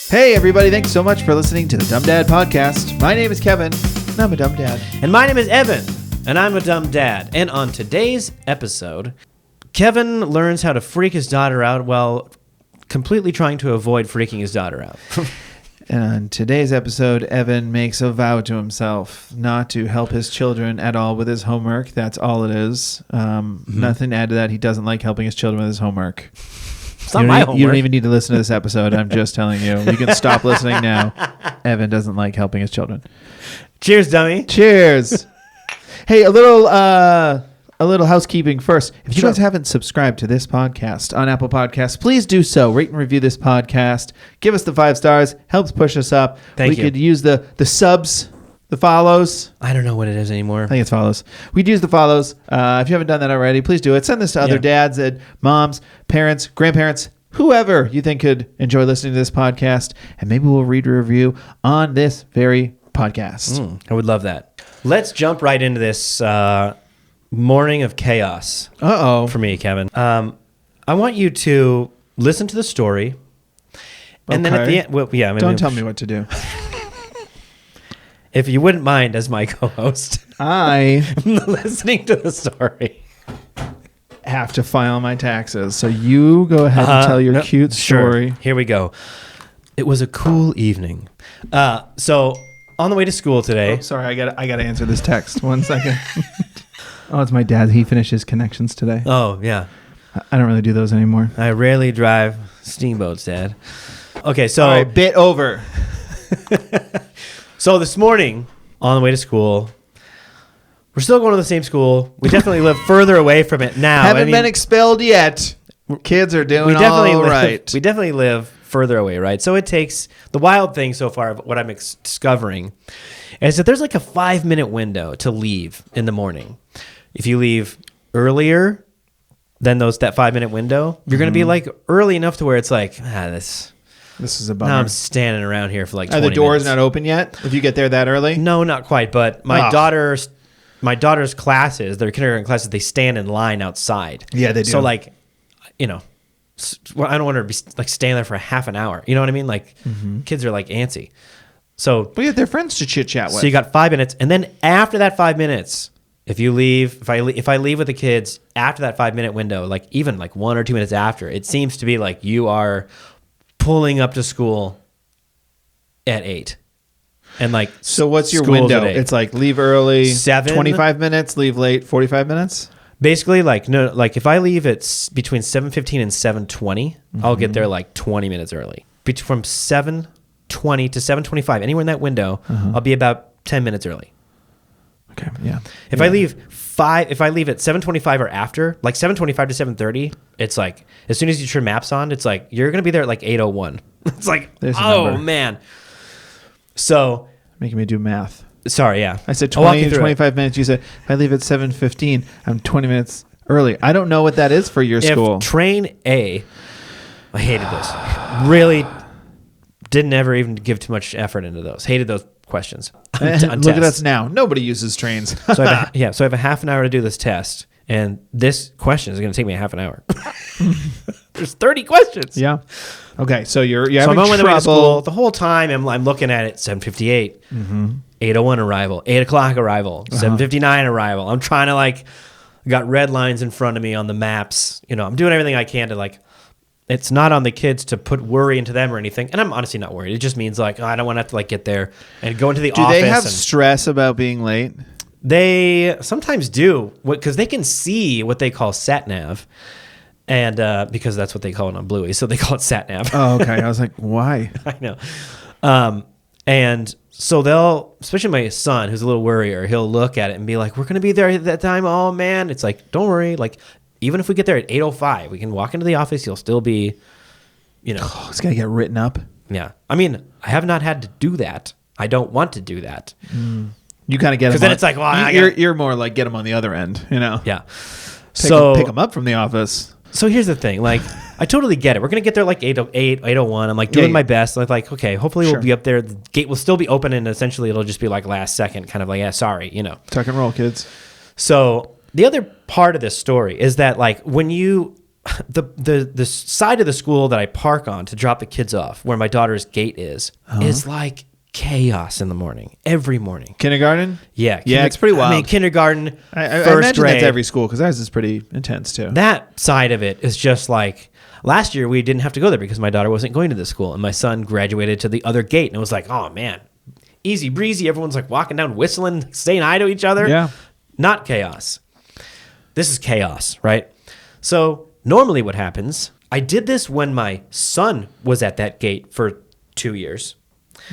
Hey, everybody. Thanks so much for listening to the Dumb Dad Podcast. My name is Kevin, and I'm a dumb dad. And my name is Evan, and I'm a dumb dad. And on today's episode, Kevin learns how to freak his daughter out while completely trying to avoid freaking his daughter out. And on today's episode, Evan makes a vow to himself not to help his children at all with his homework. That's all it is. Nothing to add to that. He doesnn't like helping his children with his homework. It's not my homework. You don't even need to listen to this episode. I'm just telling you. You can stop listening now. Evan doesn't like helping his children. Cheers, dummy. Cheers. Hey, a little housekeeping first. If you guys haven't subscribed to this podcast on Apple Podcasts, please do so. Rate and review this podcast. Give us the 5 stars. Helps push us up. Thank you. We could use the subs, the follows. I don't know what it is anymore. I think it's follows. We'd use the follows. If you haven't done that already, please do it. Send this to other dads and moms, parents, grandparents, whoever you think could enjoy listening to this podcast. And maybe we'll read a review on this very podcast. I would love that. Let's jump right into this morning of chaos. Uh-oh. For me, Kevin. I want you to listen to the story. And then at the end, don't tell me what to do. If you wouldn't mind, as my co-host, I listening to the story. Have to file my taxes. So you go ahead and tell your cute story. Sure. Here we go. It was a cool evening. So on the way to school today. Oh, sorry, I gotta answer this text. 1 second. Oh, it's my dad. He finished his connections today. Oh, yeah. I don't really do those anymore. I rarely drive steamboats, Dad. Okay, so... All right, bit over. So this morning, on the way to school, we're still going to the same school. We definitely live further away from it now. Haven't been expelled yet. Kids are doing all right. We definitely live further away, right? So it takes... The wild thing so far, of what I'm discovering, is that there's like a 5-minute window to leave in the morning. If you leave earlier than that 5-minute window, you're going to be like early enough to where it's like, this is a bummer. Now I'm standing around here for like 20 Are the doors minutes. not open yet? If you get there that early? No, not quite. But my daughter's classes, their kindergarten classes, they stand in line outside. Yeah, they do. So like, I don't want to be like standing there for half an hour. You know what I mean? Like kids are like antsy. So we have their friends to chit chat with. So you got 5 minutes, and then after that 5 minutes, if I leave with the kids after that 5-minute window, like even like 1 or 2 minutes after, it seems to be like you are pulling up to school at 8. And like, so what's your window? It's like leave early, 7, 25 minutes, leave late, 45 minutes. Basically, like if I leave at between 7:15 and 7:20, I'll get there like 20 minutes early. From 7:20 to 7:25, anywhere in that window, I'll be about 10 minutes early. Okay, yeah. If I leave at 7:25 or after, like 7:25 to 7:30, it's like as soon as you turn maps on, it's like you're gonna be there at like 8:01. It's like, man. So making me do math. Sorry, yeah. I said 20 to 25 minutes. You said if I leave at 7:15, I'm 20 minutes early. I don't know what that is for your school. Train A, I hated this. Really didn't ever even give too much effort into those. Hated those questions. Look at us now. Nobody uses trains. So I have a half an hour to do this test, and this question is going to take me a half an hour. There's 30 questions. Yeah. Okay, so you're so having I'm on my way to school trouble. the whole time. I'm looking at it. 7:58, 8:01 arrival, 8 o'clock arrival, 7:59 arrival. I'm trying to I got red lines in front of me on the maps. I'm doing everything I can to It's not on the kids to put worry into them or anything. And I'm honestly not worried. It just means I don't want to have to get there and go into the office. Do they have stress about being late? They sometimes do, because they can see what they call sat nav. And because that's what they call it on Bluey. So they call it sat nav. Oh, okay. I was like, why? I know. And so they'll, especially my son, who's a little worrier, he'll look at it and be like, we're going to be there at that time. Oh, man. It's like, don't worry. Even if we get there at 8:05, we can walk into the office. You'll still be, it's going to get written up. Yeah. I mean, I have not had to do that. I don't want to do that. You kind of get them. Because then it's like, well, you're more like get them on the other end, Yeah. Pick them up from the office. So here's the thing. I totally get it. We're going to get there 8:08, 8:01. I'm doing my best. I'm okay, hopefully we'll be up there. The gate will still be open, and essentially it'll just be last second, kind of yeah, sorry, Tuck and roll, kids. So the other part of this story is that when you the side of the school that I park on to drop the kids off, where my daughter's gate is like chaos in the morning, every morning. Kindergarten? Yeah. Yeah, it's pretty wild. I mean, kindergarten, I first imagine grade. that's every school because ours is pretty intense too. That side of it is just like, last year we didn't have to go there because my daughter wasn't going to this school, and my son graduated to the other gate, and it was like, oh man, easy breezy. Everyone's like walking down, whistling, saying hi to each other. Yeah. Not chaos. This is chaos, right? So normally what happens, I did this when my son was at that gate for 2 years.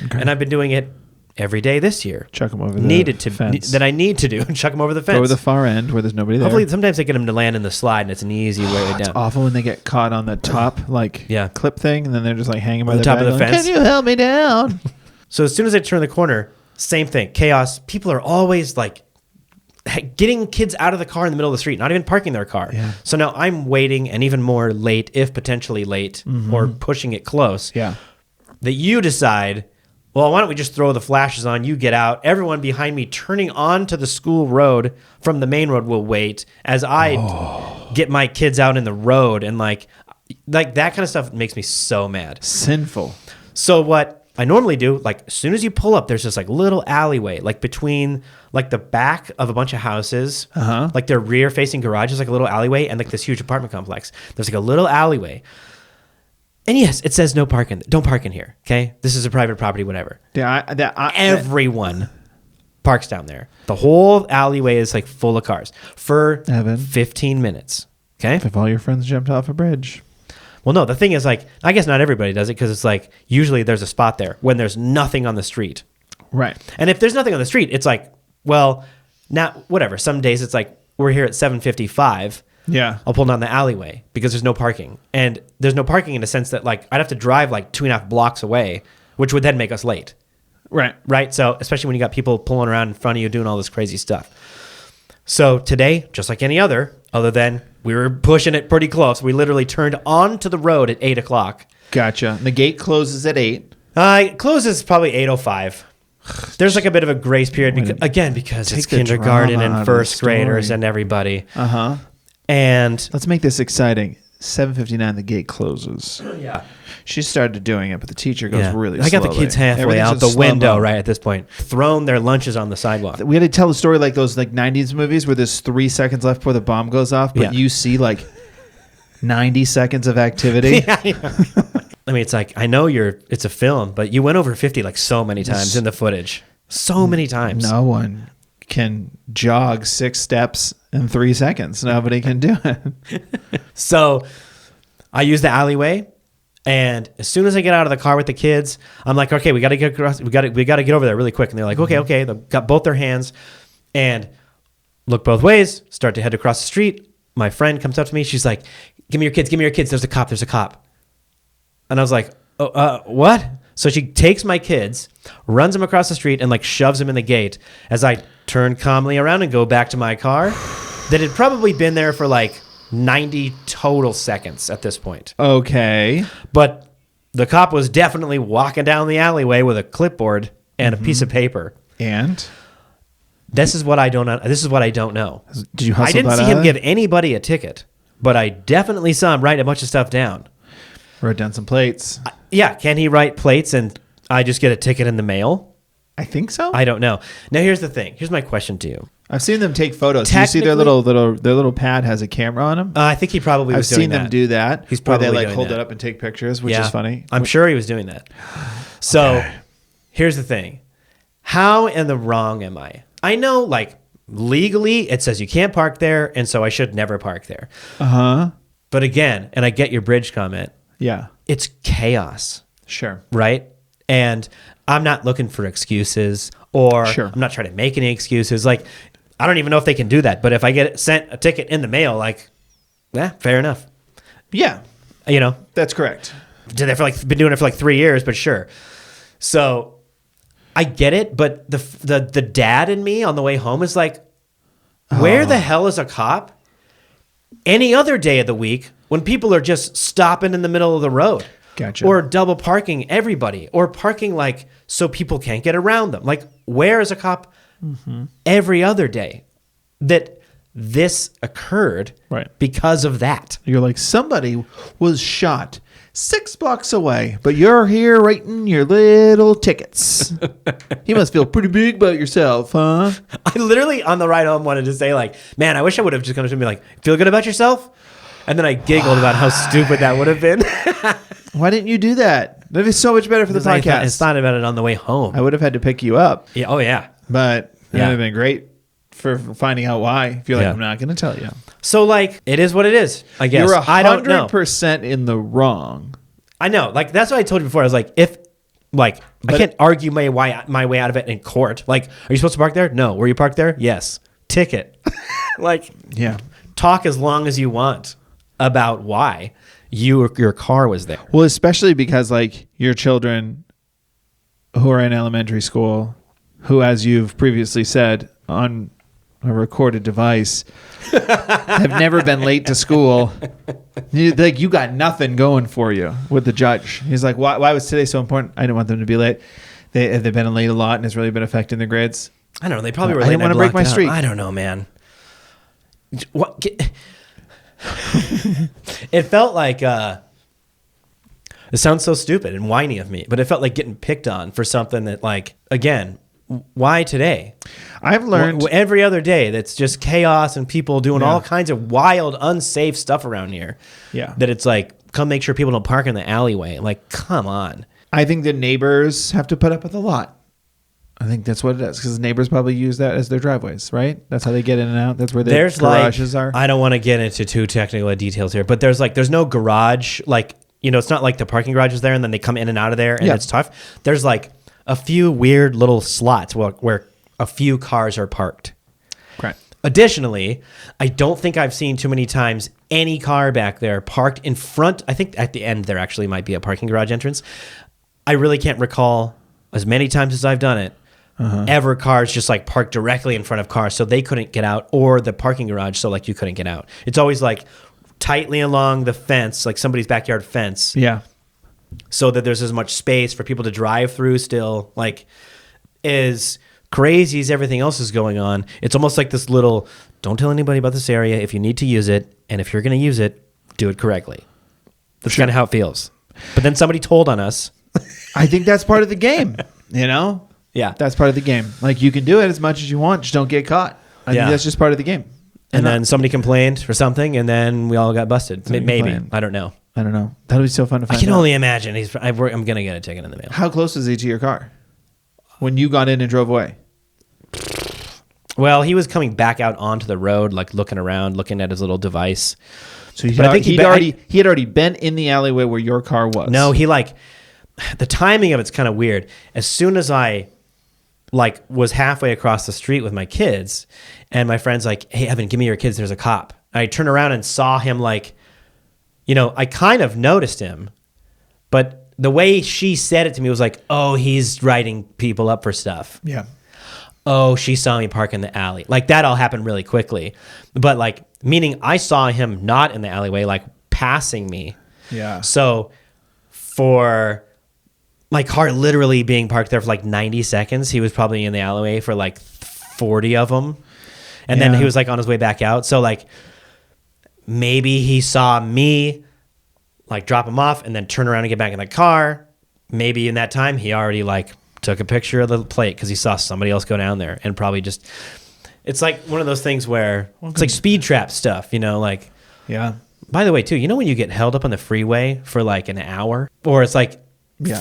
Okay. And I've been doing it every day this year. Chuck him over the fence. That I need to do. Chuck him over the fence. Go over the far end where there's nobody there. Hopefully, sometimes I get him to land in the slide, and it's an easy way down. It's awful when they get caught on the top clip thing, and then they're just like hanging by the top of the fence. Can you help me down? So as soon as I turn the corner, same thing. Chaos. People are always like getting kids out of the car in the middle of the street, not even parking their car. Yeah. So now I'm waiting, and even more late, if potentially late, or pushing it close. Yeah. That you decide, well, why don't we just throw the flashes on? You get out. Everyone behind me turning onto the school road from the main road will wait as I get my kids out in the road. And like that kind of stuff makes me so mad. Sinful. So what I normally do, like as soon as you pull up, there's this like little alleyway, like between like the back of a bunch of houses, like their rear facing garage is like a little alleyway, and like this huge apartment complex. There's like a little alleyway. And yes, it says no parking. Don't park in here, okay? This is a private property, whatever. Yeah, Everyone parks down there. The whole alleyway is like full of cars for 15 minutes, okay? If all your friends jumped off a bridge. Well, no, the thing is like, I guess not everybody does it because it's like usually there's a spot there when there's nothing on the street. Right. And if there's nothing on the street, it's like, well, now, whatever. Some days it's like, we're here at 7:55. Yeah. I'll pull down the alleyway because there's no parking. And there's no parking in the sense that like I'd have to drive like 2.5 blocks away, which would then make us late. Right. Right. So especially when you got people pulling around in front of you doing all this crazy stuff. So today, just like any other than we were pushing it pretty close. We literally turned onto the road at 8 o'clock. Gotcha. And the gate closes at 8. It closes probably 8:05. There's like a bit of a grace period because it's kindergarten and first graders and everybody. And let's make this exciting. 7:59, the gate closes. Yeah. She started doing it, but the teacher goes really I got slowly. the kids halfway out the window right at this point, thrown their lunches on the sidewalk. We had to tell the story like those like 90s movies where there's 3 seconds left before the bomb goes off, but you see like 90 seconds of activity. I mean, it's like, I know it's a film, but you went over 50 like so many times in the footage. So many times. No one can jog 6 steps in 3 seconds. Nobody can do it. So I use the alleyway, and as soon as I get out of the car with the kids, I'm like, okay, we got to get across. We got to get over there really quick. And they're like, okay. They've got both their hands and look both ways, start to head across the street. My friend comes up to me. She's like, give me your kids. There's a cop. And I was like, what? So she takes my kids, runs them across the street, and like shoves them in the gate as I turn calmly around and go back to my car that had probably been there for like 90 total seconds at this point. Okay. But the cop was definitely walking down the alleyway with a clipboard and a piece of paper. And this is what I don't know. Did you hustle I didn't that see out him of give anybody a ticket, but I definitely saw him write a bunch of stuff down. Wrote down some plates. Yeah. Can he write plates and I just get a ticket in the mail? I think so. I don't know. Now, here's the thing. Here's my question to you. I've seen them take photos. Do you see their little pad has a camera on them? I think he probably was doing that. I've seen them do that. He's probably where they like doing hold that. it up and take pictures, which is funny. I'm sure he was doing that. So here's the thing. How in the wrong am I? I know like legally it says you can't park there, and so I should never park there. But again, and I get your bridge comment. Yeah. It's chaos. Sure. Right? And I'm not looking for excuses, or I'm not trying to make any excuses. Like, I don't even know if they can do that. But if I get sent a ticket in the mail, like, fair enough. Yeah. You know? That's correct. Been doing it for like 3 years, but sure. So I get it, but the dad in me on the way home is like, where the hell is a cop any other day of the week when people are just stopping in the middle of the road? Gotcha. Or double parking everybody, or parking like so people can't get around them. Like, where is a cop every other day? this occurred Right. because of that. You're like, somebody was shot 6 blocks away, but you're here writing your little tickets. You must feel pretty big about yourself, huh? I literally on the ride home wanted to say like, man, I wish I would have just come to me like, feel good about yourself? And then I giggled about how stupid that would have been. Why didn't you do that? That'd be so much better for the podcast. I thought about it on the way home. I would have had to pick you up. Yeah. Oh yeah. But it would Yeah. have been great for finding out why. If you're like, Yeah. I'm not going to tell you. So like, it is what it is, I guess. You're I don't know. 100% in the wrong. I know. Like, that's what I told you before. I was like, I can't argue my way out of it in court. Like, are you supposed to park there? No. Were you parked there? Yes. Ticket. Like, Yeah. talk as long as you want about why your car was there. Well, especially because like your children who are in elementary school, who, as you've previously said on a recorded device, have never been late to school. You got nothing going for you with the judge. He's like, why was today so important? I didn't want them to be late. They've been late a lot and it's really been affecting their grades. I don't know. They probably were I late. didn't want to break my streak. I don't know, man. What? It felt like it sounds so stupid and whiny of me, but it felt like getting picked on for something that, like, again, why today? I've learned Every other day that's just chaos and people doing all kinds of wild, unsafe stuff around here. Yeah. That it's like, come make sure people don't park in the alleyway. Like, come on. I think the neighbors have to put up with a lot. I think that's what it is, because neighbors probably use that as their driveways, right? That's how they get in and out. That's where their garages are. I don't want to get into too technical details here, but there's no garage. Like, it's not like the parking garage is there and then they come in and out of there and it's tough. There's like a few weird little slots where a few cars are parked. Right. Additionally, I don't think I've seen too many times any car back there parked in front. I think at the end there actually might be a parking garage entrance. I really can't recall as many times as I've done it. Ever cars just like parked directly in front of cars so they couldn't get out, or the parking garage so like you couldn't get out. It's always like tightly along the fence, like somebody's backyard fence. Yeah. So that there's as much space for people to drive through still. Like, as crazy as everything else is going on, it's almost like this little, don't tell anybody about this area if you need to use it, and if you're going to use it, do it correctly. That's kind of how it feels. But then somebody told on us. I think that's part of the game, Yeah. That's part of the game. Like, you can do it as much as you want, just don't get caught. I think that's just part of the game. And then somebody complained for something, and then we all got busted. Maybe. complained. I don't know. That would be so fun to find I can out. only imagine. I'm going to get a ticket in the mail. How close was he to your car when you got in and drove away? Well, he was coming back out onto the road, like looking around, looking at his little device. So But I think he had already been in the alleyway where your car was. No, the timing of it's kind of weird. As soon as I was halfway across the street with my kids, and my friend's like, "Hey, Evan, give me your kids. There's a cop." And I turned around and saw him I kind of noticed him, but the way she said it to me was like, "Oh, he's writing people up for stuff." Yeah. Oh, she saw me park in the alley. Like, that all happened really quickly. But meaning I saw him not in the alleyway, passing me. Yeah. So for my car literally being parked there for 90 seconds, he was probably in the alleyway for 40 of them. And then he was on his way back out. So maybe he saw me drop him off and then turn around and get back in the car. Maybe in that time he already took a picture of the plate because he saw somebody else go down there, and probably just, it's one of those things where it's like speed trap stuff, Yeah. By the way, too, when you get held up on the freeway for an hour, or it's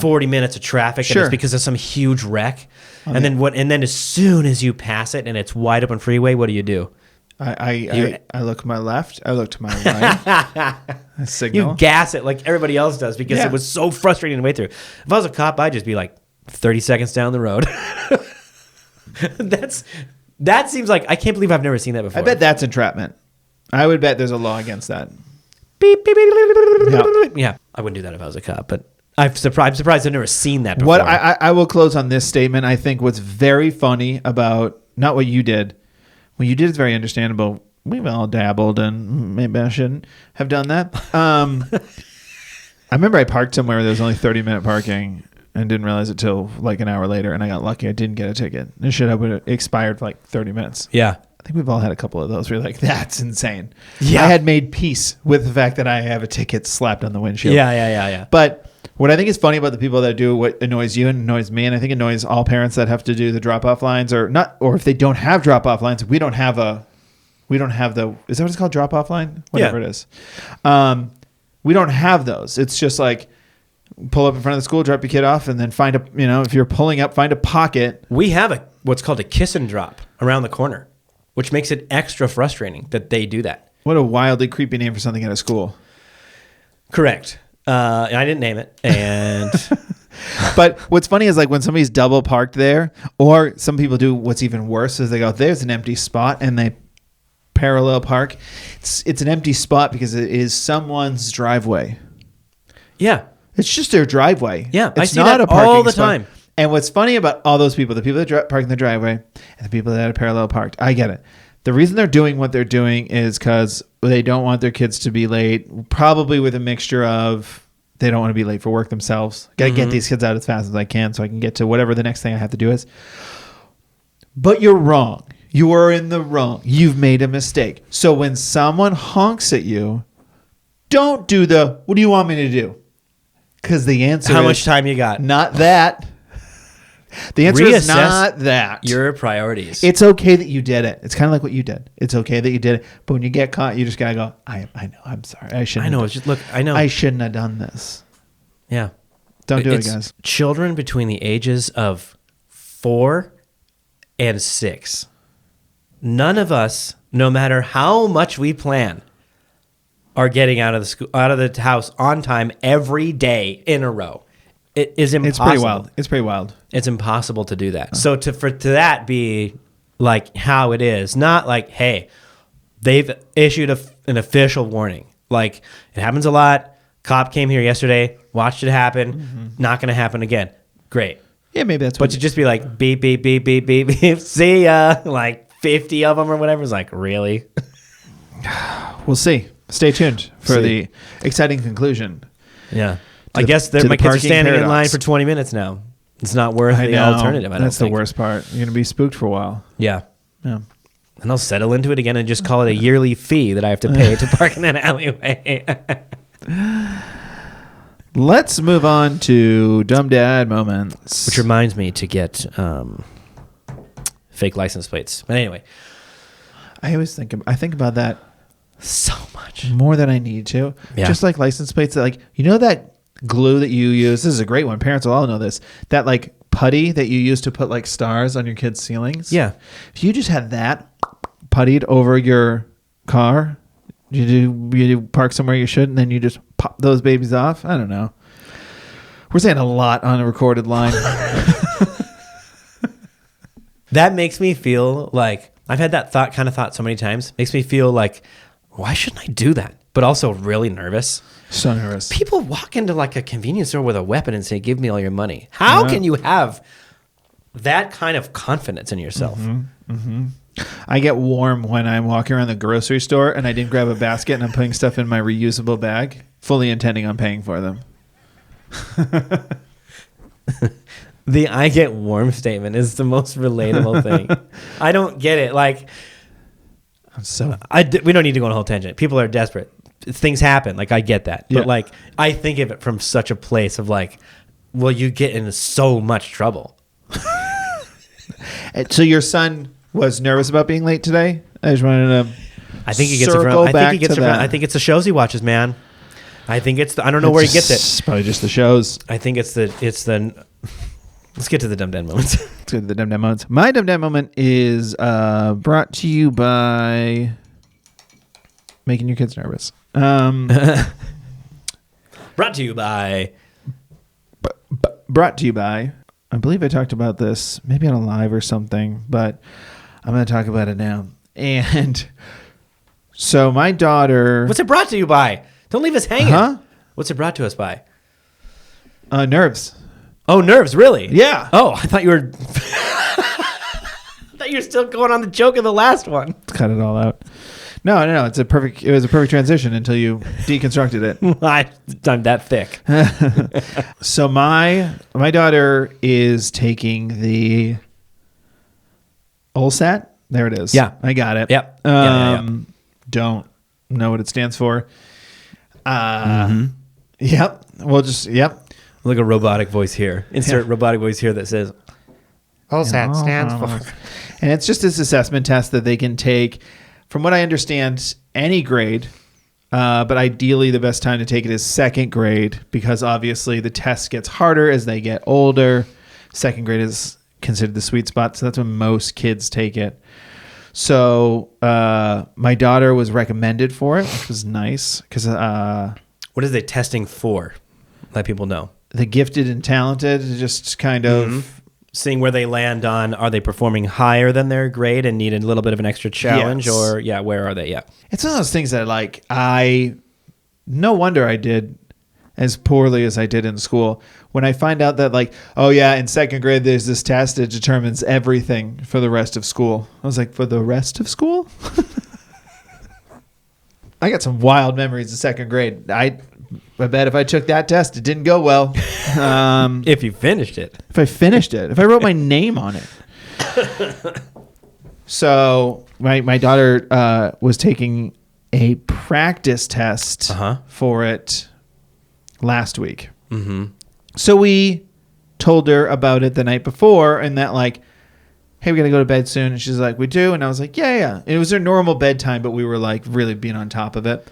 40 minutes of traffic, and it's because of some huge wreck, and then as soon as you pass it and it's wide open freeway, what do? I look to my left. I look to my right. I signal. You gas it like everybody else does because it was so frustrating to wait through. If I was a cop, I'd just be 30 seconds down the road. That seems like, I can't believe I've never seen that before. I bet that's entrapment. I would bet there's a law against that. Beep, beep, beep, beep, beep, beep, beep. Yeah, I wouldn't do that if I was a cop, but I'm surprised I've never seen that before. What I will close on this statement. I think what's very funny about not what you did. What you did is very understandable. We've all dabbled, and maybe I shouldn't have done that. I remember I parked somewhere where there was only 30-minute parking and didn't realize it till an hour later, and I got lucky. I didn't get a ticket. This shit would have expired for 30 minutes. Yeah. think we've all had a couple of those where you're like, that's insane. Yeah. I had made peace with the fact that I have a ticket slapped on the windshield. Yeah. But what I think is funny about the people that do what annoys you and annoys me, and I think annoys all parents that have to do the drop-off lines, or if they don't have drop-off lines, we don't have the, is that what it's called, drop-off line? Whatever it is. We don't have those. It's just like, pull up in front of the school, drop your kid off, and then find if you're pulling up, find a pocket. We have what's called a kiss and drop around the corner, which makes it extra frustrating that they do that. What a wildly creepy name for something at a school. Correct. I didn't name it. And but what's funny is like when somebody's double parked there, or some people do what's even worse is they go, there's an empty spot, and they parallel park. It's an empty spot because it is someone's driveway. Yeah. It's just their driveway. Yeah, it's I see that all the time. And what's funny about all those people, the people that park in the driveway and the people that are parallel parked, I get it. The reason they're doing what they're doing is because they don't want their kids to be late, probably with a mixture of they don't want to be late for work themselves. Got to get these kids out as fast as I can so I can get to whatever the next thing I have to do is. But you're wrong. You are in the wrong. You've made a mistake. So when someone honks at you, don't do the, what do you want me to do? Because the answer is... How much time you got? Not that. The answer is not that. Your priorities. It's okay that you did it. It's kind of like what you did. It's okay that you did it. But when you get caught, you just got to go, I know. I'm sorry. I shouldn't. I know. I know. I shouldn't have done this. Yeah. Don't do it, guys. Children between the ages of 4 and 6. None of us, no matter how much we plan, are getting out of the house on time every day in a row. It is impossible. It's pretty wild. It's impossible to do that. So to that be like how it is, not like, hey, they've issued an official warning. Like, it happens a lot. Cop came here yesterday, watched it happen. Not going to happen again. Great. Yeah, maybe that's. But to just be like beep beep beep beep beep beep. See ya. Like 50 of them or whatever. It's like, really? We'll see. Stay tuned for the exciting conclusion. Yeah. I guess my kids are standing in line for 20 minutes now. It's not worth the alternative. That's the worst part. You're going to be spooked for a while. Yeah. Yeah. And I'll settle into it again and just call it a yearly fee that I have to pay to park in that alleyway. Let's move on to dumb dad moments. Which reminds me to get fake license plates. But anyway. I think about that so much. More than I need to. Yeah. Just like license plates that, like, you know that glue that you use? This is a great one. Parents will all know this. That like putty that you use to put like stars on your kids' ceilings. Yeah. If you just had that puttied over your car, you park somewhere you should, and then you just pop those babies off. I don't know. We're saying a lot on a recorded line. That makes me feel like I've had that thought so many times. Makes me feel like, why shouldn't I do that? But also really nervous. So nervous. People walk into like a convenience store with a weapon and say, give me all your money. How can you have that kind of confidence in yourself? I get warm when I'm walking around the grocery store and I didn't grab a basket and I'm putting stuff in my reusable bag, fully intending on paying for them. The I get warm statement is the most relatable thing. I don't get it. Like, we don't need to go on a whole tangent. People are desperate. Things happen. Like, I get that. But like, I think of it from such a place of like, well, you get into so much trouble. So your son was nervous about being late today? I just wanted to I think he gets it from, I think it's the shows he watches, man. I think I don't know where he gets it. It's probably just the shows. I think it's the let's get to the dumb dad moments. Let's get to the dumb dad moments. My dumb dad moment is brought to you by making your kids nervous. Brought to you by. Brought to you by. I believe I talked about this maybe on a live or something, but I'm going to talk about it now. And so my daughter. What's it brought to you by? Don't leave us hanging. Huh? What's it brought to us by? Nerves. Oh, nerves, really? Yeah. Oh, I thought you were still going on the joke of the last one. Let's cut it all out. No. It was a perfect transition until you deconstructed it. I'm that thick. So my daughter is taking the OLSAT. There it is. Yeah. I got it. Yep. Don't know what it stands for. Yep. We'll just, yep. Look, a robotic voice here. Insert robotic voice here that says, OSAT stands for. And it's just this assessment test that they can take, from what I understand, any grade. But ideally, the best time to take it is second grade, because obviously the test gets harder as they get older. Second grade is considered the sweet spot, so that's when most kids take it. So my daughter was recommended for it, which was nice, because what is they testing for? Let people know. the gifted and talented, just kind of seeing where they land on, are they performing higher than their grade and need a little bit of an extra challenge? Yes. Or where are they? Yeah. It's one of those things that no wonder I did as poorly as I did in school. When I find out that in second grade, there's this test that determines everything for the rest of school. I was like, for the rest of school? I got some wild memories of second grade. I bet if I took that test, it didn't go well. If you finished it. If I finished it. If I wrote my name on it. So my daughter was taking a practice test for it last week. Mm-hmm. So we told her about it the night before, and that hey, we got to go to bed soon. And she's like, we do? And I was like, yeah. It was her normal bedtime, but we were really being on top of it.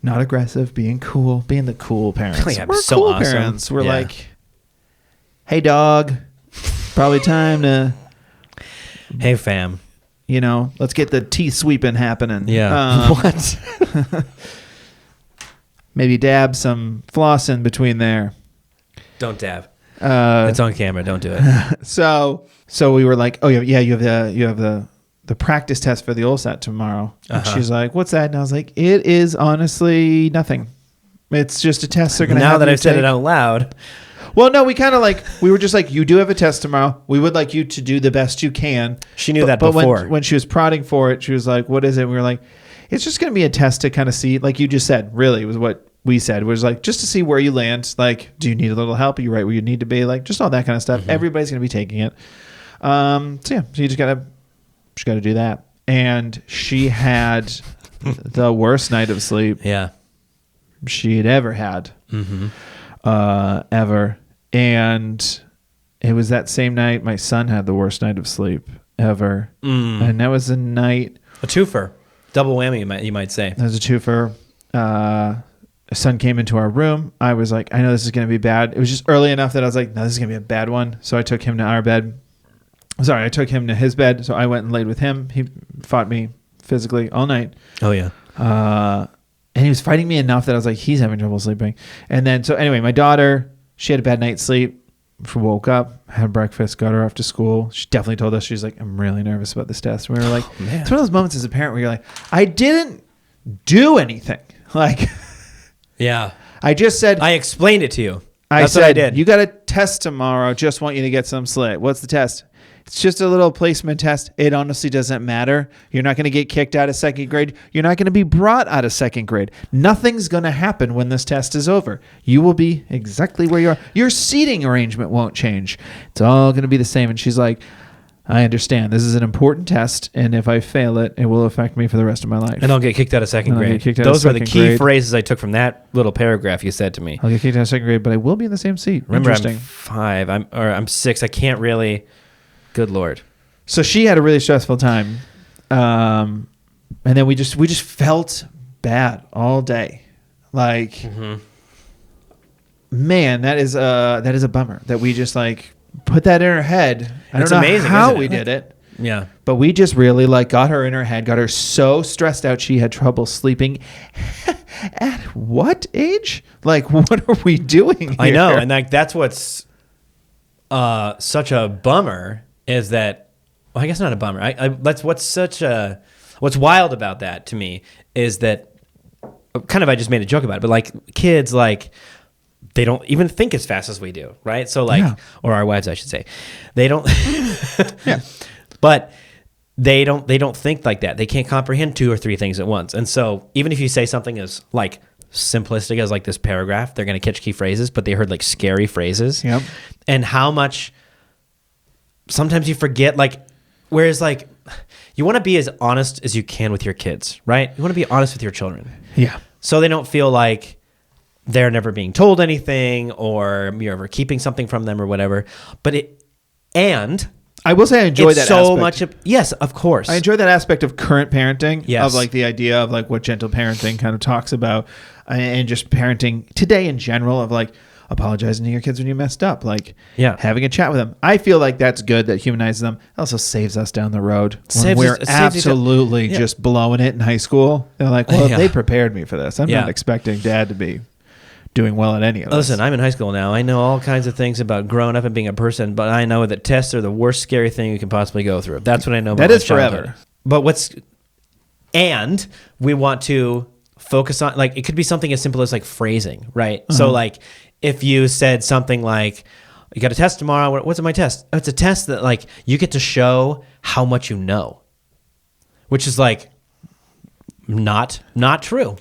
Not aggressive, being cool, being the cool parents. Yeah, we're so cool awesome. parents. We're like, hey, dog, probably time to, hey, fam. Let's get the teeth sweeping happening. Yeah. What? Maybe dab some floss in between there. Don't dab. It's on camera. Don't do it. So we were like, oh yeah, you have the practice test for the OLSAT tomorrow. And she's like, what's that? And I was like, it is honestly nothing. It's just a test they're going to have. Now that you I've said take. it out loud. Well, no, we kind of we were just like, you do have a test tomorrow. We would like you to do the best you can. She knew that before. But when she was prodding for it, she was like, what is it? And we were like, it's just going to be a test to kind of see, like you just said, really was what we said, was just to see where you land. Do you need a little help? Are you right where you need to be? Just all that kind of stuff. Mm-hmm. Everybody's going to be taking it. So you just got to do that. And she had the worst night of sleep she had ever had. Mm-hmm. Ever. And it was that same night my son had the worst night of sleep ever. And that was a night. A twofer. Double whammy, you might say. That was a twofer. A son came into our room. I was like, I know this is going to be bad. It was just early enough that I was like, no, this is going to be a bad one. So I took him to our bed. I took him to his bed. So I went and laid with him. He fought me physically all night. Oh, yeah. And he was fighting me enough that I was like, he's having trouble sleeping. And then, so anyway, my daughter, she had a bad night's sleep. She woke up, had breakfast, got her off to school. She definitely told us, she's like, I'm really nervous about this test. And we were like, it's one of those moments as a parent where you're like, I didn't do anything. Yeah. I just said, I explained it to you. That's what I did. You got a test tomorrow. Just want you to get some sleep. What's the test? It's just a little placement test. It honestly doesn't matter. You're not going to get kicked out of second grade. You're not going to be brought out of second grade. Nothing's going to happen when this test is over. You will be exactly where you are. Your seating arrangement won't change. It's all going to be the same. And she's like, I understand. This is an important test, and if I fail it, it will affect me for the rest of my life. And I'll get kicked out of second grade. Those were the key phrases I took from that little paragraph you said to me. I'll get kicked out of second grade, but I will be in the same seat. Remember, I'm 5. I'm 6. I can't really. Good Lord. So she had a really stressful time, and then we just felt bad all day. Man, that is a bummer that we just put that in her head. I don't know amazing, how we did it. Yeah. But we just really got her in her head, got her so stressed out she had trouble sleeping. At what age? What are we doing here? I know. And that's what's such a bummer is that, well, I guess not a bummer. What's wild about that to me is that I just made a joke about it, but kids, they don't even think as fast as we do, right? So or our wives, I should say, they don't. Yeah. But they don't think like that. They can't comprehend 2 or 3 things at once. And so even if you say something as simplistic as this paragraph, they're going to catch key phrases, but they heard scary phrases. Yep. And how much sometimes you forget, whereas you want to be as honest as you can with your kids, right? You want to be honest with your children. Yeah. So they don't feel like they're never being told anything or you're ever keeping something from them or whatever. And I will say I enjoy it's that so aspect. yes, of course. I enjoy that aspect of current parenting, Yes. of like the idea of like what gentle parenting kind of talks about, and just parenting today in general, of like apologizing to your kids when you messed up, like having a chat with them. I feel like that's good, that humanizes them. It also saves us down the road when we're absolutely just blowing it in high school. They're like, well, they prepared me for this. I'm not expecting dad to be doing well at any of this. Listen, I'm in high school now. I know all kinds of things about growing up and being a person, but I know that tests are the worst scary thing you can possibly go through. That's what I know about that is my childhood. forever. But and we want to focus on, like, it could be something as simple as like phrasing, right? So like if you said something like, you got a test tomorrow. What's my test? Oh, it's a test that like you get to show how much you know, which is like not true.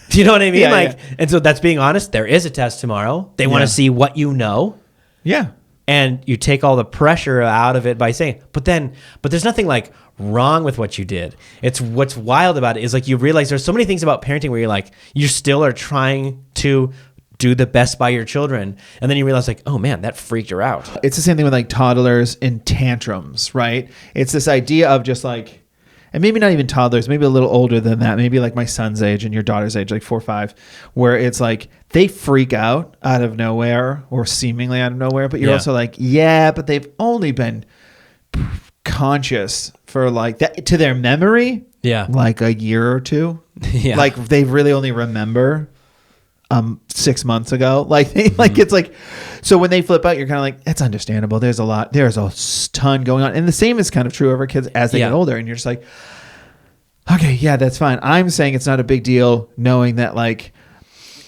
Do you know what I mean? Yeah. And so that's being honest. There is a test tomorrow. They want to see what you know. Yeah. And you take all the pressure out of it by saying, but there's nothing like wrong with what you did. It's what's wild about it is like you realize there's so many things about parenting where you're like, you still are trying to do the best by your children. And then you realize like, oh man, that freaked her out. It's the same thing with like toddlers and tantrums, right? It's this idea of just like, and maybe not even toddlers, maybe a little older than that, maybe like my son's age and your daughter's age, like 4 or 5, where it's like they freak out of nowhere or seemingly out of nowhere, but you're also like, but they've only been conscious for like that to their memory, like a year or two. Like they really only remember 6 months ago. Like they, like it's like, so when they flip out, you're kind of like, that's understandable. There's a ton going on. And the same is kind of true of our kids as they get older. And you're just like, okay, yeah, that's fine. I'm saying it's not a big deal knowing that like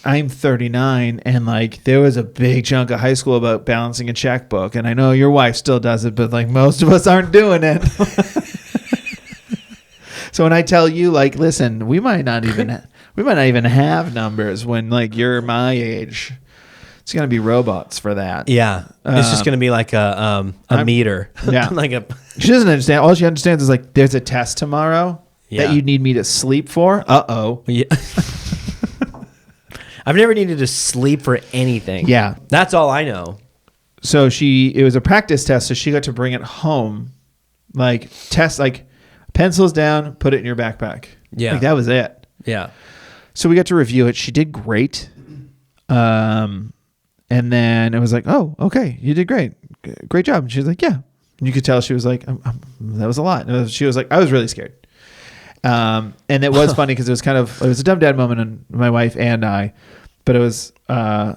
I'm 39 and like there was a big chunk of high school about balancing a checkbook. And I know your wife still does it, but like most of us aren't doing it. So when I tell you like, listen, we might not even have numbers when like you're my age. It's gonna be robots for that. Yeah, it's just gonna be like a meter. Yeah, like a. She doesn't understand. All she understands is like, there's a test tomorrow that you need me to sleep for. Yeah. I've never needed to sleep for anything. Yeah, that's all I know. So it was a practice test, so she got to bring it home, like test, like pencils down, put it in your backpack. Yeah, like that was it. Yeah. So we got to review it. She did great. And then it was like, oh, okay, you did great. Great job. And she was like, yeah. And you could tell she was like, that was a lot. She was like, I was really scared. And it was funny because it was a dumb dad moment on my wife and I, but it was, I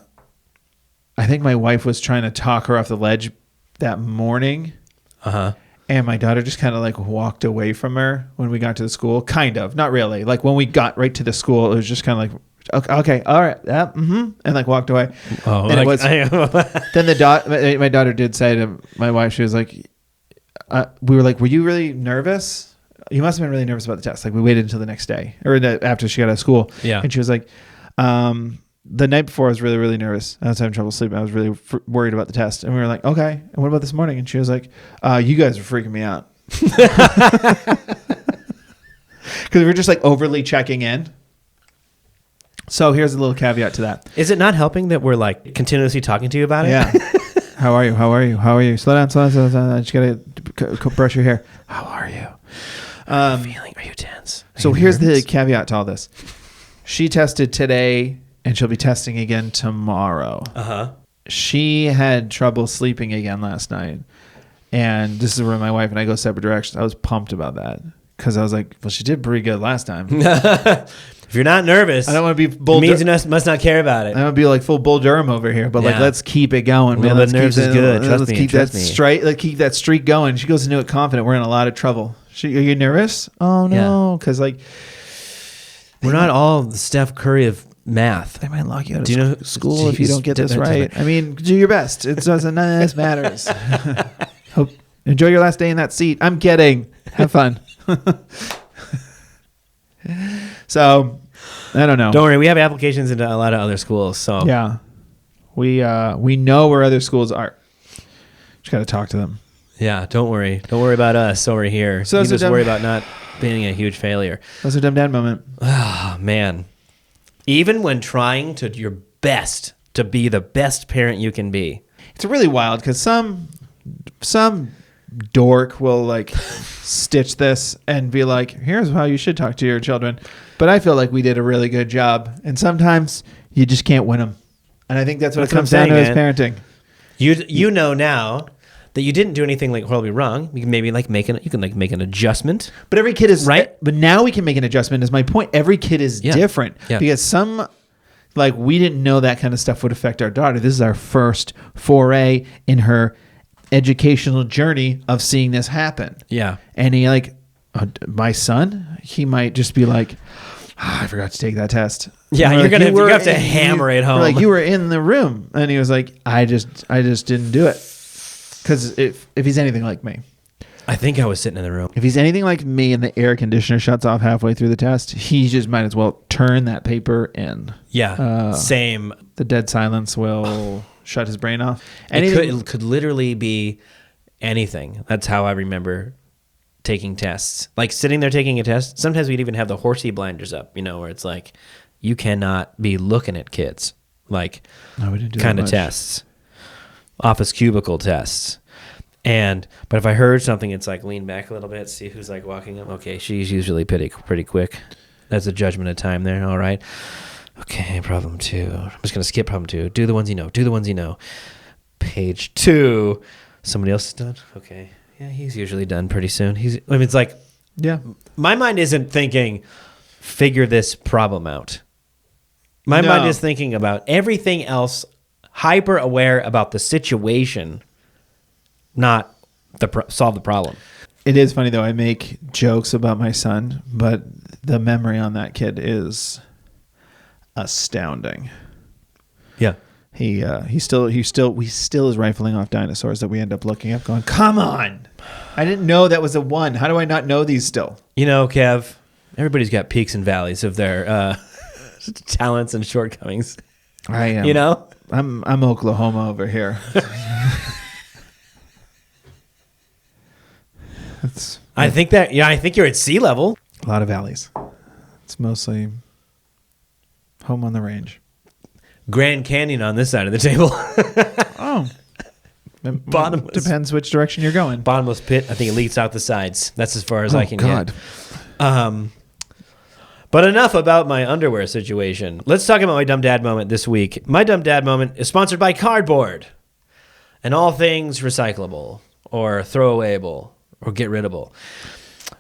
think my wife was trying to talk her off the ledge that morning. And my daughter just kind of like walked away from her when we got to the school. Kind of, not really. Like when we got right to the school, it was just kind of like, okay, all right, and like walked away. Oh, and like, then my daughter did say to my wife, she was like, we were like, were you really nervous? You must have been really nervous about the test. Like we waited until the next day or after she got out of school. Yeah. And she was like, the night before I was really, really nervous. I was having trouble sleeping. I was really worried about the test. And we were like, okay, and what about this morning? And she was like, you guys are freaking me out. Because we were just like overly checking in. So here's a little caveat to that. Is it not helping that we're like continuously talking to you about it? Yeah. How are you? How are you? How are you? Slow down. I just got to brush your hair. How are you? Are you tense? So here's the caveat to all this. She tested today and she'll be testing again tomorrow. She had trouble sleeping again last night. And this is where my wife and I go separate directions. I was pumped about that because I was like, well, she did pretty good last time. If you're not nervous, I don't want to be Bull Durham. Must not care about it. I don't want to be like full Bull Durham over here, but like let's keep it going. Man, let's nerves is good. Trust me. Let's keep that streak going. She goes into it confident. We're in a lot of trouble. Are you nervous? Oh no, because like we're not all the Steph Curry of math. They might lock you out of school if you don't get this right. I mean, do your best. It doesn't. None of this matters. Enjoy your last day in that seat. I'm kidding. Have fun. So, I don't know. Don't worry, we have applications into a lot of other schools. So yeah, we know where other schools are. Just got to talk to them. Yeah, don't worry. Don't worry about us over here. So you it's a just dumb- worry about not being a huge failure. That's a dumb dad moment. Oh, man. Even when trying to your best to be the best parent you can be. It's really wild because some dork will like stitch this and be like, here's how you should talk to your children. But I feel like we did a really good job. And sometimes you just can't win them. And I think that's what it comes down to as parenting. You know now that you didn't do anything like horribly wrong. You can maybe like make an adjustment. But every kid is right. But now we can make an adjustment. Is my point? Every kid is different because some, like, we didn't know that kind of stuff would affect our daughter. This is our first foray in her educational journey of seeing this happen. Yeah, and he my son, he might just be like, I forgot to take that test. Yeah, you're gonna have to hammer it home. Like, you were in the room, and he was like, I just didn't do it. Because if he's anything like me, I think I was sitting in the room. If he's anything like me and the air conditioner shuts off halfway through the test, he just might as well turn that paper in. Yeah, same. The dead silence will shut his brain off. It could literally be anything. That's how I remember taking tests. Like sitting there taking a test. Sometimes we'd even have the horsey blinders up, where it's like, you cannot be looking at kids. Like, no, we didn't do kind of tests. Office cubicle tests. But if I heard something, it's like lean back a little bit, see who's like walking up. Okay, she's usually pretty quick. That's a judgment of time there. All right. Okay, problem 2. I'm just gonna skip problem 2. Do the ones you know. Page 2. Somebody else is done. Okay. Yeah, he's usually done pretty soon. It's like, yeah. My mind isn't thinking, figure this problem out. My mind is thinking about everything else, hyper aware about the situation, not solve the problem. It is funny though. I make jokes about my son, but the memory on that kid is astounding. Yeah. He still is rifling off dinosaurs that we end up looking up going, come on. I didn't know that was a 1. How do I not know these still? Kev, everybody's got peaks and valleys of their talents and shortcomings. I am. I'm Oklahoma over here. I think you're at sea level. A lot of valleys. It's mostly home on the range. Grand Canyon on this side of the table. Oh. Bottomless. Depends which direction you're going. Bottomless pit. I think it leaks out the sides. That's as far as I can get. But enough about my underwear situation. Let's talk about my dumb dad moment this week. My dumb dad moment is sponsored by cardboard and all things recyclable or throwawayable or get ridable.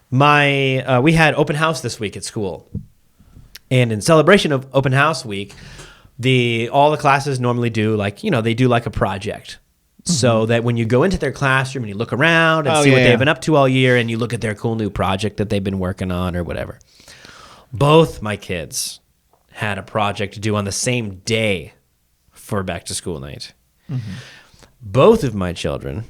We had open house this week at school. And in celebration of open house week, all the classes normally do they do like a project. Mm-hmm. So that when you go into their classroom and you look around and see what they've been up to all year and you look at their cool new project that they've been working on or whatever. Both my kids had a project to do on the same day for back to school night. Mm-hmm. Both of my children,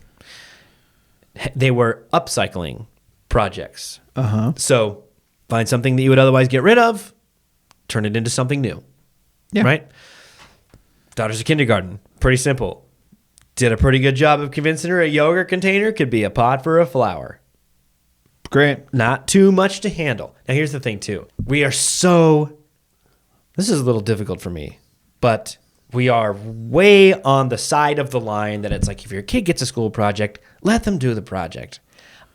they were upcycling projects. Uh-huh. So find something that you would otherwise get rid of, turn it into something new. Yeah. Right? Daughter's a kindergarten. Pretty simple. Did a pretty good job of convincing her a yogurt container could be a pot for a flower. Great. Not too much to handle. Now, here's the thing, too. This is a little difficult for me, but we are way on the side of the line that it's like, if your kid gets a school project, let them do the project.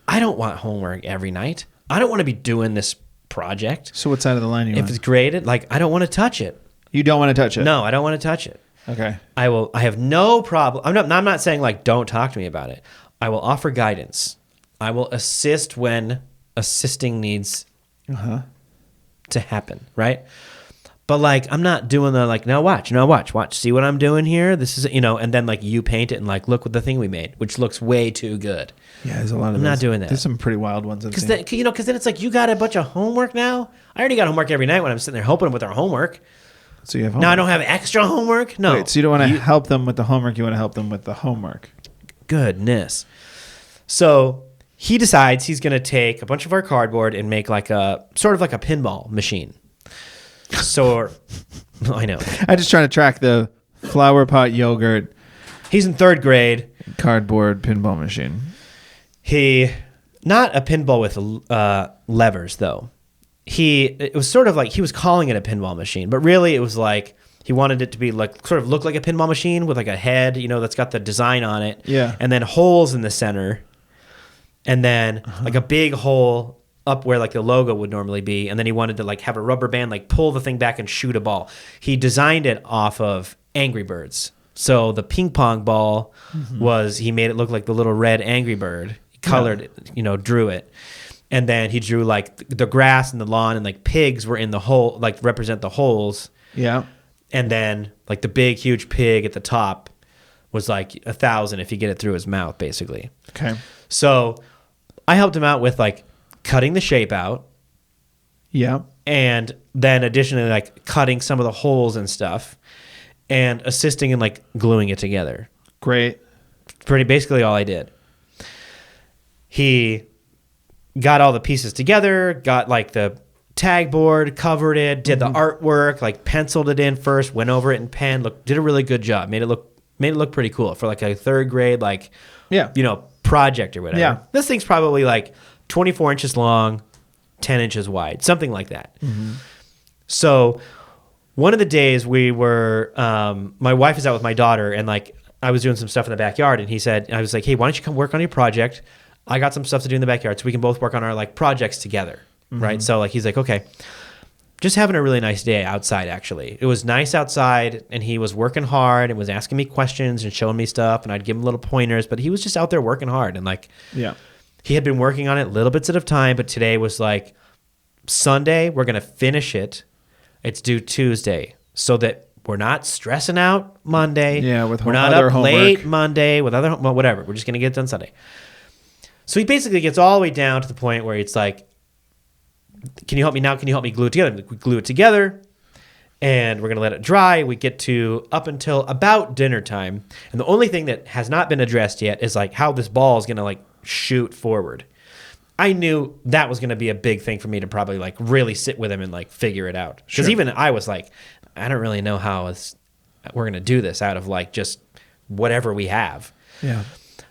I don't want homework every night. I don't want to be doing this project. So what side of the line are you on? If it's graded, I don't want to touch it. You don't want to touch it? No, I don't want to touch it. Okay. I have no problem. I'm not saying don't talk to me about it. I will offer guidance. I will assist when assisting needs to happen, right? But I'm not doing the now watch. See what I'm doing here? This is and then you paint it and look what the thing we made, which looks way too good. Yeah, there's a lot of I'm not doing that. There's some pretty wild ones. Because then it's you got a bunch of homework now. I already got homework every night when I'm sitting there helping them with their homework. So you have homework. Now I don't have extra homework? No. Wait, so you don't want to help them with the homework, you want to help them with the homework. Goodness. So he decides he's going to take a bunch of our cardboard and make a pinball machine. So, I know. I'm just trying to track the flower pot yogurt. He's in 3rd grade. Cardboard pinball machine. Not a pinball with levers though. It was sort of like he was calling it a pinball machine, but really it was like he wanted it to be like sort of look like a pinball machine with like a head, that's got the design on it. Yeah. And then holes in the center. And then like a big hole up where like the logo would normally be. And then he wanted to like have a rubber band, like pull the thing back and shoot a ball. He designed it off of Angry Birds. So the ping pong ball he made it look like the little red Angry Bird. He colored it, drew it. And then he drew like the grass and the lawn and like pigs were in the hole, like represent the holes. Yeah. And then like the big, huge pig at the top was like 1,000 if you get it through his mouth, basically. Okay. So I helped him out with like cutting the shape out. Yeah. And then additionally like cutting some of the holes and stuff and assisting in like gluing it together. Great. Pretty basically all I did. He got all the pieces together, got like the tag board, covered it, did the artwork, like penciled it in first, went over it in pen, did a really good job, made it look pretty cool for like a third grade project or whatever. Yeah. This thing's probably like 24 inches long, 10 inches wide, something like that. So one of the days we were, my wife is out with my daughter and like I was doing some stuff in the backyard and I was like, hey, why don't you come work on your project? I got some stuff to do in the backyard so we can both work on our like projects together. Right. So like, he's like, okay, just having a really nice day outside. Actually, it was nice outside and he was working hard and was asking me questions and showing me stuff and I'd give him little pointers, but he was just out there working hard. And like, he had been working on it little bits at a time, but today was like Sunday. We're going to finish it. It's due Tuesday so that we're not stressing out Monday. Yeah. We're not up late Monday with whatever. We're just going to get it done Sunday. So he basically gets all the way down to the point where it's like, can you help me now? Can you help me glue it together? We glue it together and we're going to let it dry. We get to up until about dinner time. And the only thing that has not been addressed yet is like how this ball is going to like shoot forward. I knew that was going to be a big thing for me to probably like really sit with him and like figure it out. Because even I was like, I don't really know how we're going to do this out of like just whatever we have. Yeah.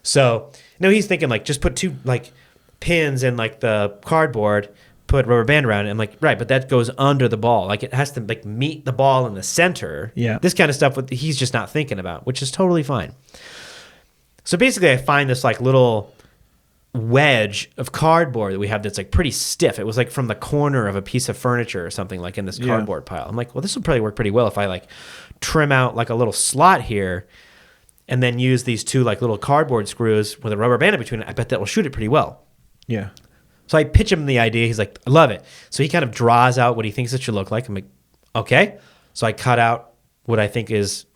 So he's thinking like just put two like pins in like the cardboard, put rubber band around it. I'm like, right, but that goes under the ball. Like it has to like meet the ball in the center. Yeah. This kind of stuff he's just not thinking about, which is totally fine. So basically I find this like little wedge of cardboard that we have that's like pretty stiff. It was like from the corner of a piece of furniture or something like in this cardboard pile. I'm like, well, this will probably work pretty well if I like trim out like a little slot here and then use these two like little cardboard screws with a rubber band in between it. I bet that will shoot it pretty well. Yeah. So I pitch him the idea. He's like, I love it. So he kind of draws out what he thinks it should look like. I'm like, okay. So I cut out what I think is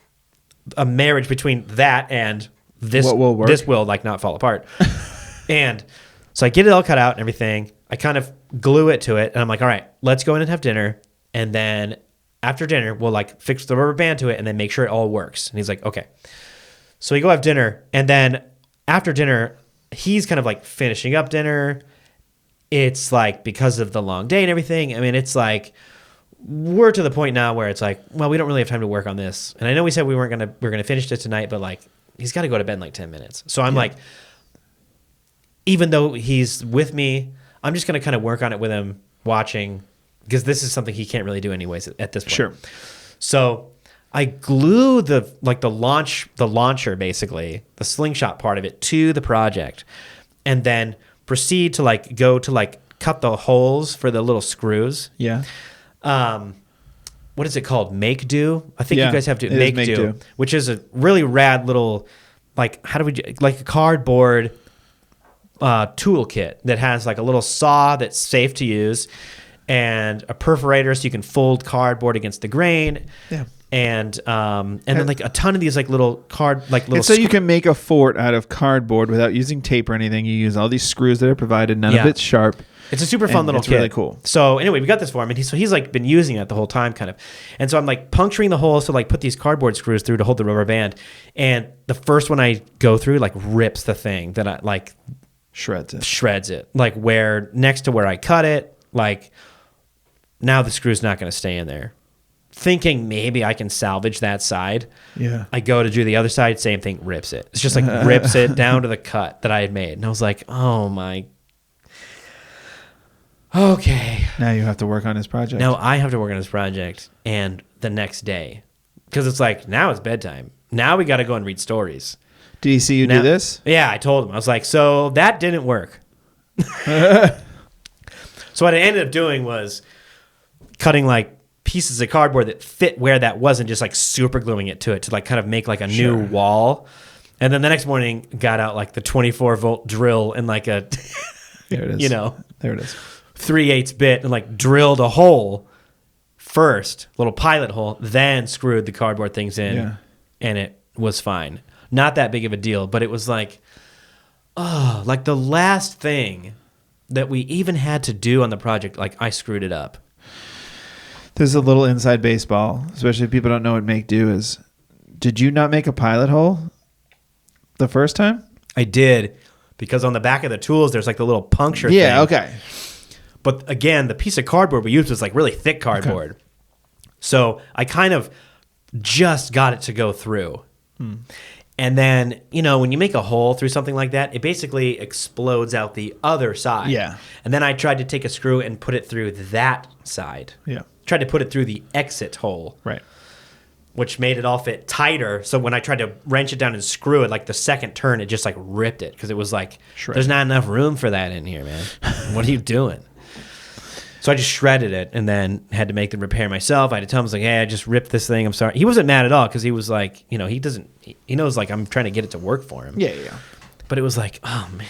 a marriage between that and this. What will work? This will like not fall apart. And so I get it all cut out and everything. I kind of glue it to it. And I'm like, all right, let's go in and have dinner. And then after dinner, we'll like fix the rubber band to it and then make sure it all works. And he's like, okay. So we go have dinner. And then after dinner, he's kind of like finishing up dinner. It's like because of the long day and everything. I mean, it's like we're to the point now where it's like, well, we don't really have time to work on this. And I know we said we're gonna finish it tonight, but like he's got to go to bed in like 10 minutes. So I'm like, even though he's with me, I'm just gonna kind of work on it with him, watching, because this is something he can't really do anyways at this point. Sure. So I glue the launcher, basically the slingshot part of it to the project, and then proceed to like go to like cut the holes for the little screws. Yeah. What is it called? Make do? I think you guys have to make do, do, which is a really rad little like like a cardboard tool kit that has like a little saw that's safe to use and a perforator so you can fold cardboard against the grain. Yeah. And then like a ton of these like little and so you can make a fort out of cardboard without using tape or anything. You use all these screws that are provided. None of it's sharp. It's a super fun little kit. It's really cool. So anyway, we got this for him, and he's like been using it the whole time, kind of. And so I'm like puncturing the holes to like put these cardboard screws through to hold the rubber band. And the first one I go through like rips the thing that I like shreds it like where next to where I cut it. Like now the screw's not going to stay in there thinking maybe I can salvage that side. Yeah. I go to do the other side, same thing, rips it. It's just like rips it down to the cut that I had made. And I was like, oh my. Okay. Now you have to work on his project. Now I have to work on this project. And the next day, because it's like, now it's bedtime. Now we got to go and read stories. Did he see you do this? Yeah, I told him. I was like, so that didn't work. So what I ended up doing was cutting like pieces of cardboard that fit where that wasn't, just like super gluing it to like kind of make like a new wall. And then the next morning got out like the 24-volt drill and like a, There it is. you know, there it is. 3/8 bit and like drilled a hole first, little pilot hole, then screwed the cardboard things in. Yeah. And it was fine. Not that big of a deal, but it was like, oh, like the last thing that we even had to do on the project, like I screwed it up. There's a little inside baseball, especially if people don't know what make do is. Did you not make a pilot hole the first time? I did, because on the back of the tools, there's like the little puncture thing. Yeah, okay. But again, the piece of cardboard we used was like really thick cardboard. Okay. So I kind of just got it to go through. And then, you know, when you make a hole through something like that, it basically explodes out the other side. Yeah. And then I tried to take a screw and put it through that side. Yeah. Tried to put it through the exit hole. Right. Which made it all fit tighter. So when I tried to wrench it down and screw it, like the second turn, it just like ripped it. Because it was like, there's not enough room for that in here, man. What are you doing? So I just shredded it and then had to make the repair myself. I had to tell him, I was like, hey, I just ripped this thing. I'm sorry. He wasn't mad at all because he was like, you know, he knows like I'm trying to get it to work for him. Yeah. But it was like, oh, man.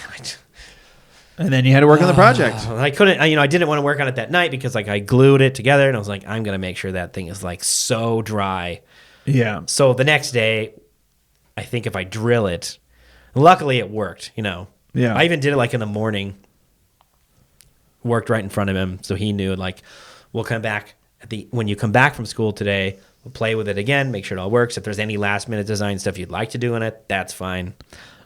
And then you had to work on the project. I couldn't, I didn't want to work on it that night because like I glued it together and I was like, I'm going to make sure that thing is like so dry. Yeah. So the next day, I think if I drill it, luckily it worked, you know. Yeah. I even did it like in the morning. Worked right in front of him, so he knew like we'll come back when you come back from school today, we'll play with it again, make sure it all works. If there's any last minute design stuff you'd like to do in it, that's fine.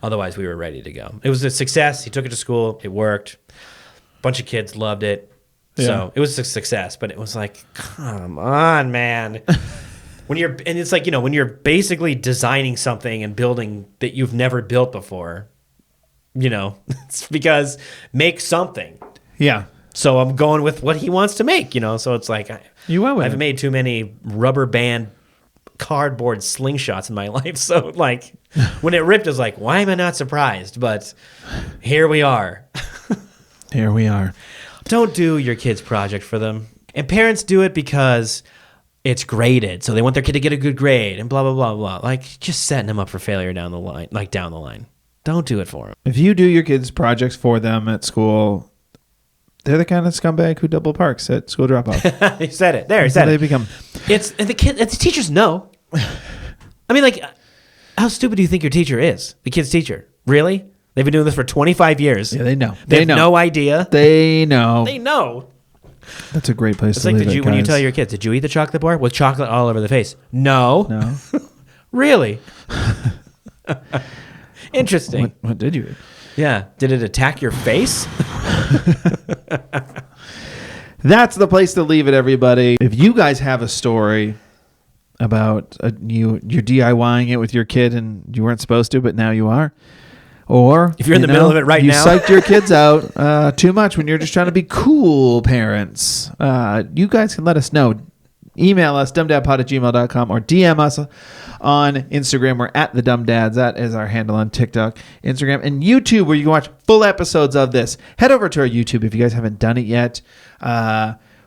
Otherwise, we were ready to go. It was a success. He took it to school. It worked. A bunch of kids loved it. Yeah. So it was a success, but it was like, come on, man. And it's like, you know, when you're basically designing something and building that you've never built before, you know, it's because make something. Yeah. So I'm going with what he wants to make, you know. So it's like I've made too many rubber band cardboard slingshots in my life. So like when it ripped, I was like, why am I not surprised? But here we are. Here we are. Don't do your kid's project for them. And parents do it because it's graded. So they want their kid to get a good grade and blah, blah, blah, blah. Like just setting them up for failure down the line. Don't do it for them. If you do your kids' projects for them at school, they're the kind of scumbag who double parks at school dropout. He said it. There, he said they it. become. And the teachers know. I mean, like, how stupid do you think your teacher is? The kid's teacher. Really? They've been doing this for 25 years. Yeah, they know. They have no idea. They know. They know. That's a great place it's to like, leave it, when you guys. tell your kids, did you eat the chocolate bar with chocolate all over the face? No. No. Really? Interesting. What did you eat? Yeah. Did it attack your face? That's the place to leave it, everybody. If you guys have a story about you're DIYing it with your kid and you weren't supposed to, but now you are, or if you're in the middle of it right you now, psyched your kids out too much when you're just trying to be cool parents, you guys can let us know. Email us, dumbdadpod@gmail.com, or DM us on Instagram. We're at the Dumb Dads. That is our handle on TikTok, Instagram, and YouTube, where you can watch full episodes of this. Head over to our YouTube if you guys haven't done it yet.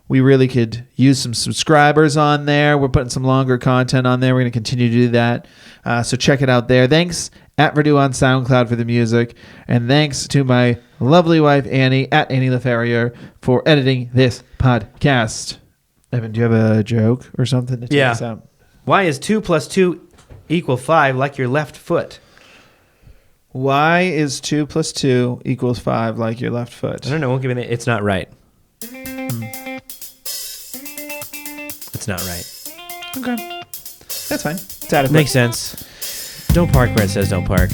We really could use some subscribers on there. We're putting some longer content on there. We're going to continue to do that. So check it out there. Thanks at Verdu on SoundCloud for the music. And thanks to my lovely wife, Annie, at Annie LaFerrier, for editing this podcast. Evan, do you have a joke or something to take us out? Why is 2 + 2 = 5 like your left foot? Why is 2 + 2 = 5 like your left foot? I don't know. Won't give me it's not right. It's not right. Okay. That's fine. It's adequate. Makes sense. Don't park where it says don't park.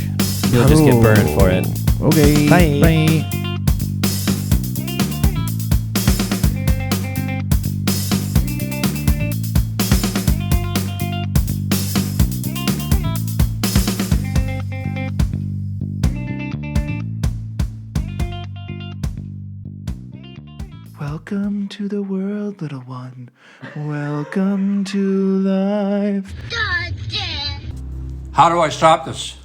You'll just get burned for it. Okay. Bye. Bye. to the world, little one. Welcome to life. How do I stop this?